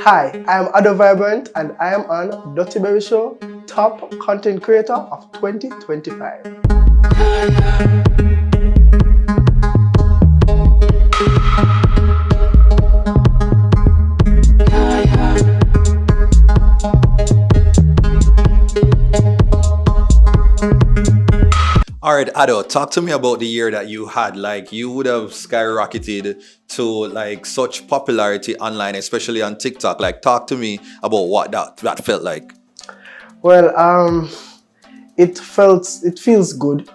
Hi, I am Ado Vibrant and I am on TheDuttyBerryShow, top content creator of 2025. All right, Ado, talk to me about the year that you had. Like, you would have skyrocketed to like such popularity online, especially on TikTok. Like, talk to me about what that felt like. Well, it feels good.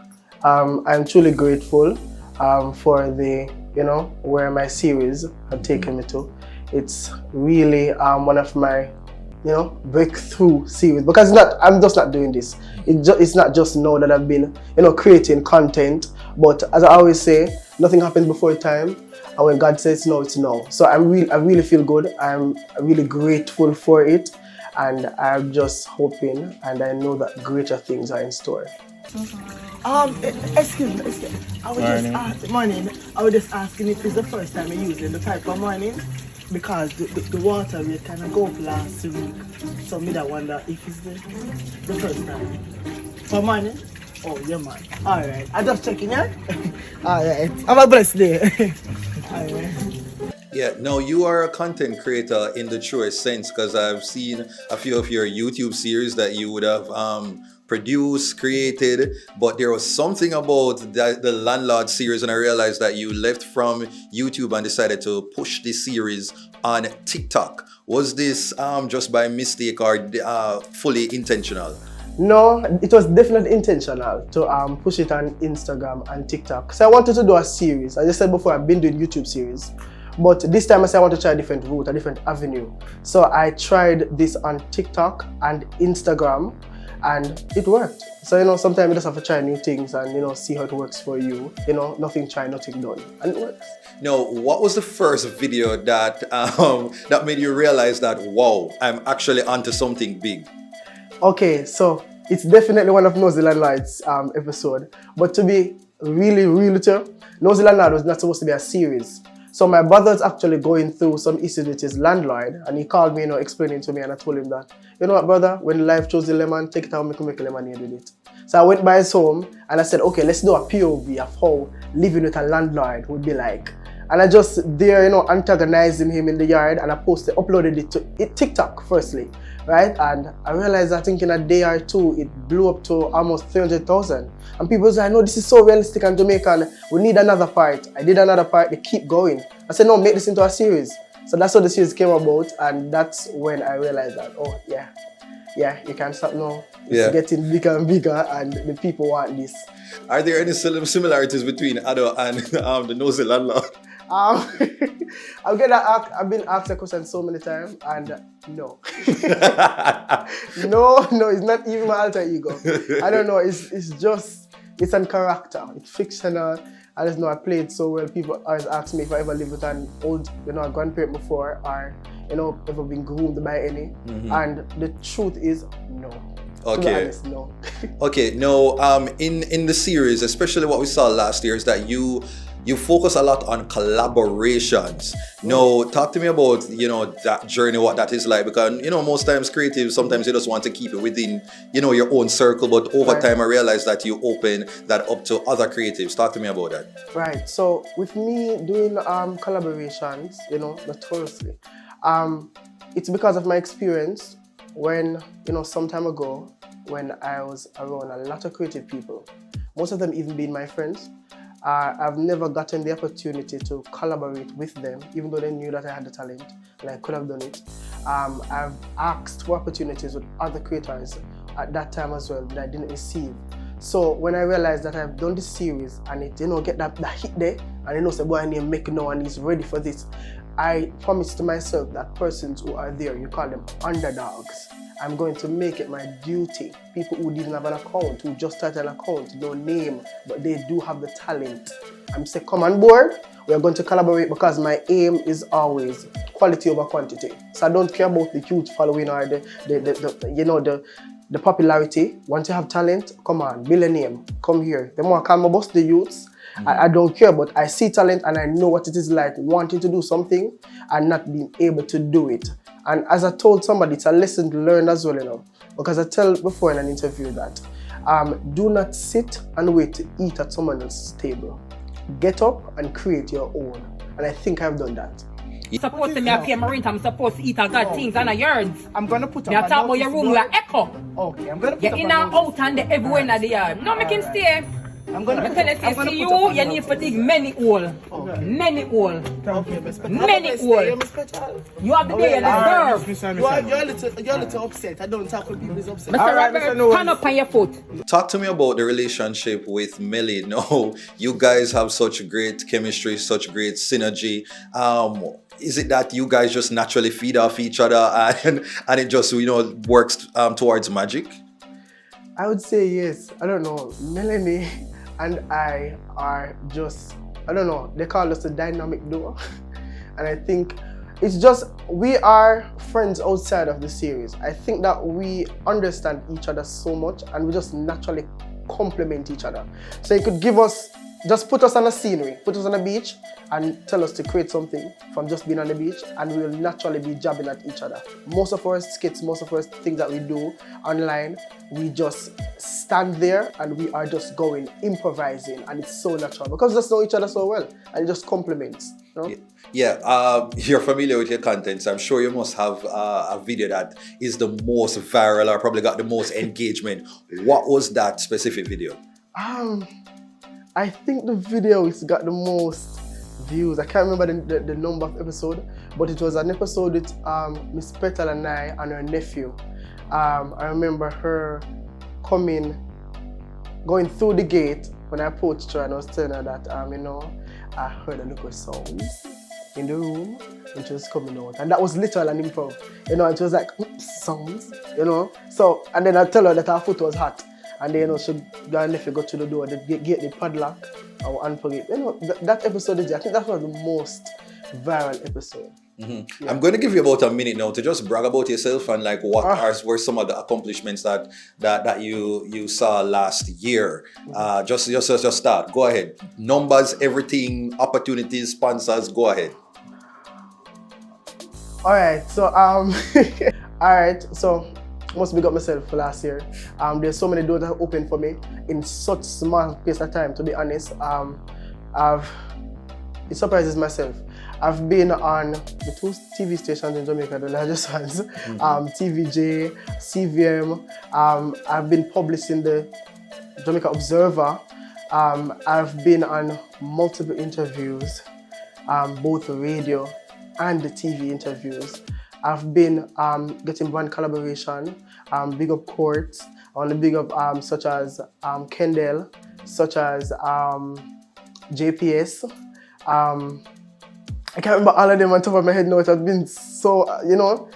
I'm truly grateful for where my series had taken me to. It's really one of my breakthrough series, because I'm just not doing this. It's not just now that I've been creating content, but as I always say, nothing happens before time, and when God says no, it's no. So I really feel good. I'm really grateful for it, and I'm just hoping, and I know that greater things are in store. Excuse me. I was just asking if it's the first time you're using the pipe for morning, because the water rate kind of go up last week. So me that wonder if it's the first time. For morning? Oh, yeah, man. Alright. I just checking, yeah? Alright. Have a blessed day. Alright. Yeah, no, you are a content creator in the truest sense, because I've seen a few of your YouTube series that you would have produced, created, but there was something about the Landlord series, and I realized that you left from YouTube and decided to push this series on TikTok. Was this just by mistake or fully intentional? No, it was definitely intentional to push it on Instagram and TikTok. So I wanted to do a series. As I said before, I've been doing YouTube series. But this time I said I want to try a different route, a different avenue. So I tried this on TikTok and Instagram, and it worked. So sometimes you just have to try new things and see how it works for you. Nothing tried, nothing done, and it works. Now, what was the first video that that made you realize that, wow, I'm actually onto something big? Okay, so it's definitely one of Nosey Landlord's episode. But to be really real with you, Nosey Landlord was not supposed to be a series. So my brother's actually going through some issues with his landlord, and he called me, explaining to me, and I told him that, you know what, brother, when life chose the lemon, take it out, make a lemonade with it. So I went by his home and I said, okay, let's do a POV of how living with a landlord would be like. And I just antagonizing him in the yard, and I uploaded it to TikTok firstly, right? And I realized that I think in a day or two, it blew up to almost 300,000. And people was like, no, this is so realistic and Jamaican, we need another part. I did another part, they keep going. I said, no, make this into a series. So that's how the series came about, and that's when I realized that, oh yeah, you can't stop now. It's getting bigger and bigger, and the people want this. Are there any similarities between Ado and the Nosey Landlord? I've been asked that question so many times, and no. no, it's not even my alter ego. I don't know, it's a character, it's fictional. I just know I play it so well. People always ask me if I ever lived with an old, a grandparent before, or, ever been groomed by any. Mm-hmm. And the truth is, no. Okay. To be honest, no. Okay, no, in the series, especially what we saw last year, is that you focus a lot on collaborations. No, talk to me about, that journey, what that is like, because, most times creatives, sometimes you just want to keep it within, your own circle, but over time I realized that you open that up to other creatives. Talk to me about that. Right, so with me doing collaborations, notoriously, it's because of my experience when, some time ago, when I was around a lot of creative people, most of them even being my friends. I've never gotten the opportunity to collaborate with them, even though they knew that I had the talent and I could have done it. I've asked for opportunities with other creators at that time as well that I didn't receive. So when I realized that I've done this series and it get that hit there, and say, boy, I need to make now and he's ready for this, I promised to myself that persons who are there, you call them underdogs, I'm going to make it my duty. People who didn't have an account, who just started an account, no name, but they do have the talent. I'm saying, come on board, we're going to collaborate, because my aim is always quality over quantity. So I don't care about the huge following or the popularity. Once you have talent, come on, build a name, come here. The more I can bust the youths, I don't care, but I see talent and I know what it is like wanting to do something and not being able to do it. And as I told somebody, it's a lesson learned as well, you know, because I tell before in an interview that do not sit and wait to eat at someone else's table. Get up and create your own. And I think I've done that. Supposed to me pay my rent, I'm supposed to eat a good things and a yards. I'm gonna put up I talk about your room, you are echo. Okay, I'm gonna put You're up in and out and everywhere in the yard. No, making stay. I'm gonna tell you, see you, you need to dig many hole. Many hole. Okay, many hole. You have the day you deserve. You're a little upset. I don't talk when people's upset. Mr. Robert, stand up on your foot. Talk to me about the relationship with Millie. No, you guys have such great chemistry, such great synergy. Is it that you guys just naturally feed off each other and it just, you know, works towards magic? I would say yes. I don't know. Melanie and I are just, I don't know, they call us a dynamic duo. And I think it's just, we are friends outside of the series. I think that we understand each other so much and we just naturally complement each other. So you could give us, just put us on a scenery, put us on a beach and tell us to create something from just being on the beach and we will naturally be jabbing at each other. Most of our skits, most of our things that we do online, we just stand there and we are just going, improvising, and it's so natural because we just know each other so well and it just complements. You know? Yeah, you're familiar with your content, so I'm sure you must have a video that is the most viral or probably got the most engagement. What was that specific video? I think the video has got the most views. I can't remember the number of episode, but it was an episode with Miss Petal and I and her nephew. I remember her going through the gate when I approached her and I was telling her that, you know, I heard a little sounds in the room when she was coming out. And that was literal and improv, you know, and she was like, sounds, you know. So, and then I tell her that her foot was hot. And then, you know, she got her nephew go to the door, the gate, the padlock, or unplug it. You know, that episode is, I think that was the most viral episode. Mm-hmm. Yeah. I'm going to give you about a minute now to just brag about yourself and like what were some of the accomplishments that you saw last year. Just start. Go ahead. Numbers, everything, opportunities, sponsors. Go ahead. All right. So must big up myself for last year. There's so many doors that are open for me in such small space of time. To be honest, it surprises myself. I've been on the 2 TV stations in Jamaica, the largest ones, TVJ, CVM. I've been published in the Jamaica Observer. I've been on multiple interviews, both the radio and the TV interviews. I've been getting brand collaboration, big up Courts, on the big up such as Kendall, such as JPS. I can't remember all of them on top of my head now. It has been so, you know,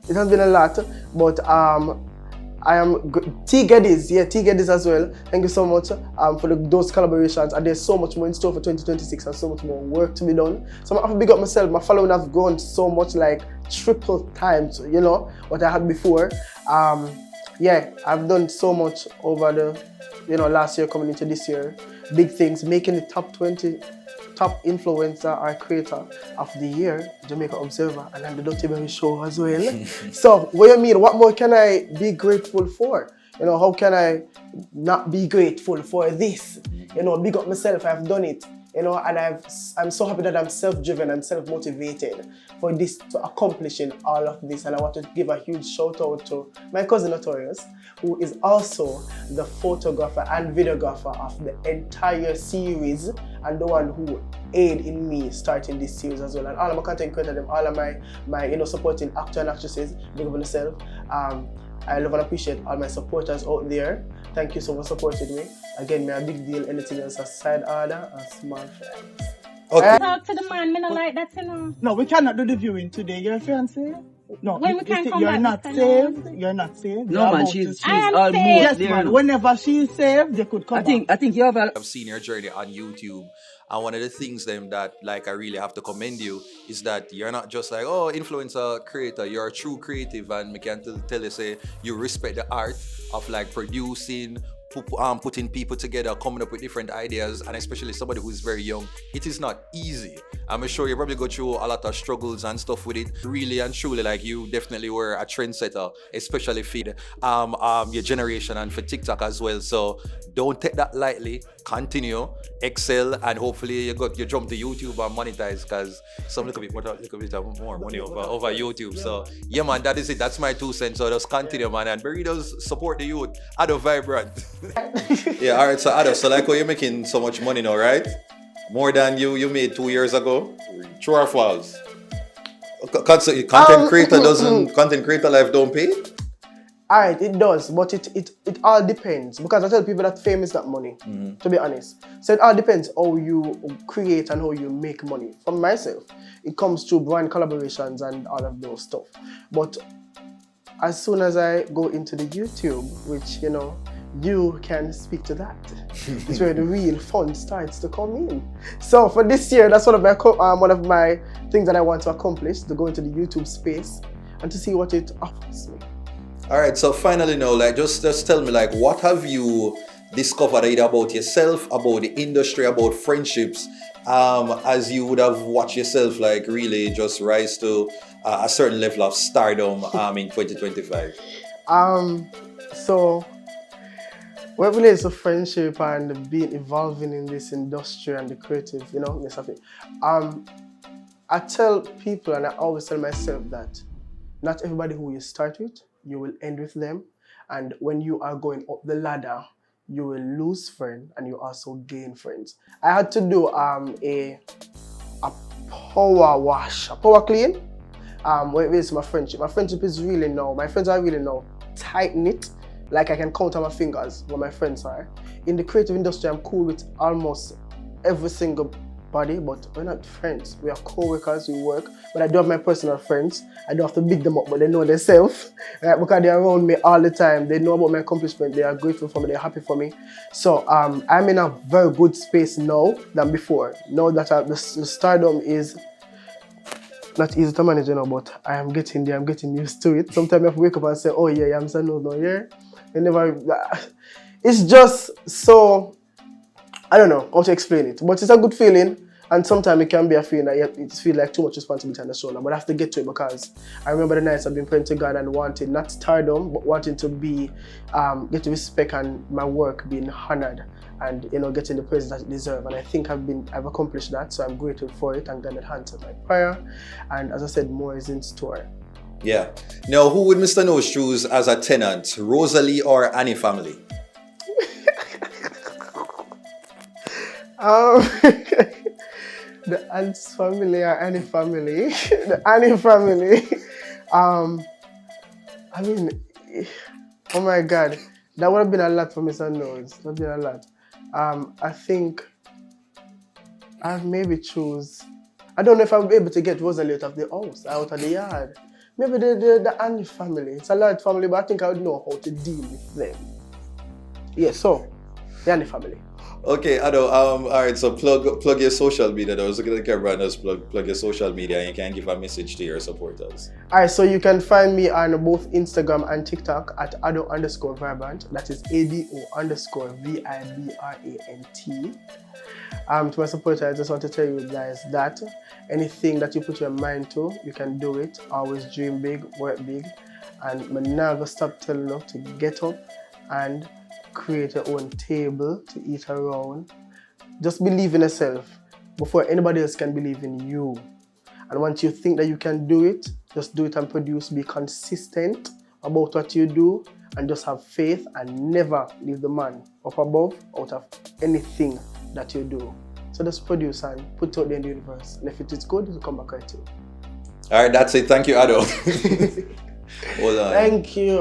it has been a lot. But I am T Geddes, T Geddes as well. Thank you so much for those collaborations. And there's so much more in store for 2026 and so much more work to be done. So I have to big up myself. My following has grown so much, like triple times, you know, what I had before. I've done so much over the, you know, last year coming into this year. Big things, making the top 20 top influencer or creator of the year, Jamaica Observer, and on the Dutty Berry Show as well. So, what do you mean? What more can I be grateful for? You know, how can I not be grateful for this? You know, big up myself, I've done it. You know, and I'm so happy that I'm self-driven and self-motivated for this, to accomplishing all of this. And I want to give a huge shout out to my cousin Notorious, who is also the photographer and videographer of the entire series and the one who aided in me starting this series as well. And all of my content creators, all of my you know, supporting actors and actresses, big up on yourself. I love and appreciate all my supporters out there. Thank you so much for supporting me. Again, me a big deal, anything else a side order and small friends. Okay. Talk to the man, me not like that, you know. No, we cannot do the viewing today. You're fiancé? No, when we can come you're back, not saved. You're not saved. No, man, she's saved. almost Yes, there. man. Whenever she's saved, they could come I think you have a... I've seen your journey on YouTube, and one of the things that like I really have to commend you is that you're not just like, oh, influencer creator, you're a true creative, and me can tell you, say, you respect the art of like producing, putting people together, coming up with different ideas, and especially somebody who's very young. It is not easy, I'm sure you probably go through a lot of struggles and stuff with it. Really and truly, like you definitely were a trendsetter, especially for your generation and for TikTok as well. So don't take that lightly. Continue, excel, and hopefully you jump to YouTube and monetize, because some little bit more money over YouTube. So yeah, man, that is it. That's my 2 cents. So just continue, man, and Berry does support the youth. Ado vibrant. Yeah, all right. So Ado, so like how you're making so much money now, right? More than you made 2 years ago. True or false? Content creator life don't pay? Alright, it does, but it all depends. Because I tell people that fame is not money, to be honest. So it all depends how you create and how you make money. For myself, it comes to brand collaborations and all of those stuff. But as soon as I go into the YouTube, which, you know, you can speak to that. It's where the real fun starts to come in. So for this year, that's one of my things that I want to accomplish, to go into the YouTube space and to see what it offers me. All right, so finally now, like just tell me, like, what have you discovered either about yourself, about the industry, about friendships, as you would have watched yourself like really just rise to a certain level of stardom in 2025? So what relates to friendship and being evolving in this industry and the creative, you know, I tell people, and I always tell myself, that not everybody who you start with, you will end with them. And when you are going up the ladder, you will lose friends and you also gain friends. I had to do a power wash, a power clean. When it is my friendship. My friendship is really now, my friends are really now tight-knit. Like I can count on my fingers what my friends are. In the creative industry, I'm cool with almost every single body, but we're not friends. We are co-workers, we work, but I do have my personal friends. I don't have to big them up, but they know themselves, right? Because they're around me all the time. They know about my accomplishment. They are grateful for me. They're happy for me. So I'm in a very good space now than before. Now that the stardom is not easy to manage, you know, but I am getting there. I'm getting used to it. Sometimes I have to wake up and say, oh yeah, I'm saying no, yeah. It's just so, I don't know how to explain it, but it's a good feeling, and sometimes it can be a feeling that it feels like too much responsibility on the shoulder, but I have to get to it, because I remember the nights I've been praying to God and wanting, not stardom, but wanting to be, get respect and my work being honored, and, you know, getting the praise that it deserves. And I think I've accomplished that, so I'm grateful for it, and God had answered my prayer, and as I said, more is in store. Yeah. Now, who would Mr. Nose choose as a tenant, Rosalie or Annie family? The Ants family or Annie family? The Annie family. I mean, oh my God, that would have been a lot for Mr. Nose. That would have been a lot. I think I'd maybe choose. I don't know if I'll be able to get Rosalie out of the house, out of the yard. Maybe the Annie family. It's a large family, but I think I would know how to deal with them. Yeah, so the Annie family. Okay, Ado, all right, so plug your social media. I was looking at the camera and just plug your social media, and you can give a message to your supporters. All right, so you can find me on both Instagram and TikTok at Ado_Vibrant. That is ADO_VIBRANT. To my supporters, I just want to tell you guys that anything that you put your mind to, you can do it. Always dream big, work big, and I'm never stop telling you to get up and create your own table to eat around. Just believe in yourself before anybody else can believe in you. And once you think that you can do it, just do it and produce. Be consistent about what you do, and just have faith and never leave the man up above out of anything that you do. So just produce and put it out there in the universe. And if it is good, it'll come back at you. All right, that's it. Thank you, Ado. Hold on. Thank you.